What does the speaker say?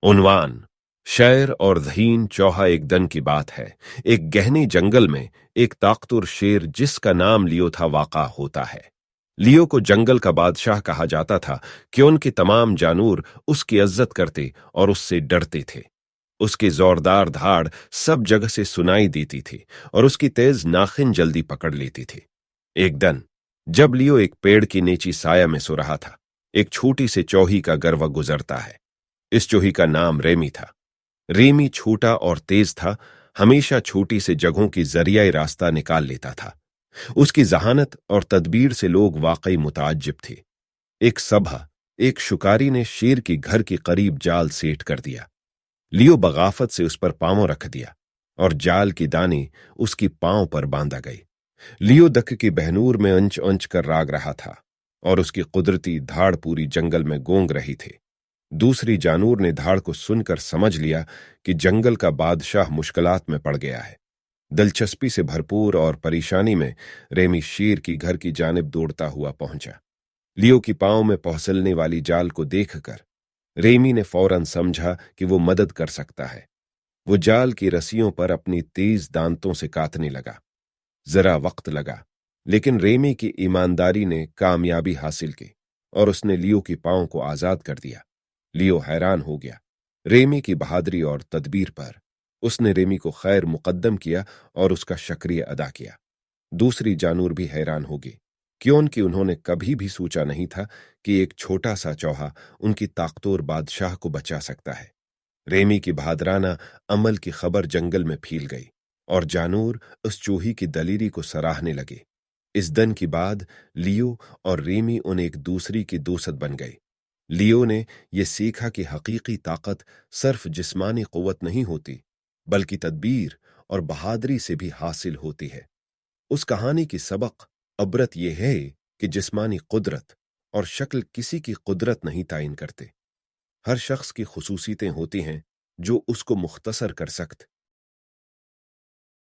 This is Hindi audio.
उन्वान: शेर और धहीन चौहा एक दन की बात है। एक गहने जंगल में एक ताकतवर शेर जिसका नाम लियो था वाक़ा होता है। लियो को जंगल का बादशाह कहा जाता था कि उनके तमाम जानवर उसकी इज्जत करते और उससे डरते थे। उसकी जोरदार धाड़ सब जगह से सुनाई देती थी और उसकी तेज नाखिन जल्दी पकड़ लेती थी। एक दिन जब लियो एक पेड़ की नीची साया में सो रहा था, एक छोटी से चौही का गरवा गुजरता है। इस चूही का नाम रेमी था। रेमी छोटा और तेज था, हमेशा छोटी से जगहों की जरियाई रास्ता निकाल लेता था। उसकी जहानत और तदबीर से लोग वाकई मुताज्जिब थे। एक सभा एक शिकारी ने शेर की घर के करीब जाल सेट कर दिया। लियो बगाफत से उस पर पांव रख दिया और जाल की दानी उसकी पांव पर बांधा गई। लियो दक की बहनूर में अंच अंच कर राग रहा था और उसकी कुदरती धाड़ पूरी जंगल में गोंग रही थी। दूसरी जानूर ने धाड़ को सुनकर समझ लिया कि जंगल का बादशाह मुश्किलात में पड़ गया है। दिलचस्पी से भरपूर और परेशानी में रेमी शेर की घर की जानिब दौड़ता हुआ पहुंचा। लियो की पांव में पहुंचलने वाली जाल को देखकर रेमी ने फौरन समझा कि वो मदद कर सकता है। वो जाल की रस्सियों पर अपनी तेज दांतों से काटने लगा। जरा वक्त लगा, लेकिन रेमी की ईमानदारी ने कामयाबी हासिल की और उसने लियो की पांव को आजाद कर दिया। लियो हैरान हो गया रेमी की बहादुरी और तदबीर पर। उसने रेमी को खैर मुकद्दम किया और उसका शुक्रिया अदा किया। दूसरी जानूर भी हैरान होगी क्योंकि उन्होंने कभी भी सोचा नहीं था कि एक छोटा सा चौहा उनकी ताकतवर बादशाह को बचा सकता है। रेमी की बहादराना अमल की खबर जंगल में फैल गई और जानूर उस चूही की दलेरी को सराहने लगे। इस दिन के बाद लियो और रेमी उन एक दूसरी की दोस्त बन गए। लियो ने यह सीखा कि हकीकी ताकत सिर्फ जिस्मानी कुव्वत नहीं होती, बल्कि तदबीर और बहादुरी से भी हासिल होती है। उस कहानी की सबक अबरत यह है कि जिस्मानी कुदरत और शक्ल किसी की कुदरत नहीं तायन करते। हर शख्स की खुसूसियतें होती हैं जो उसको मुख्तसर कर सकते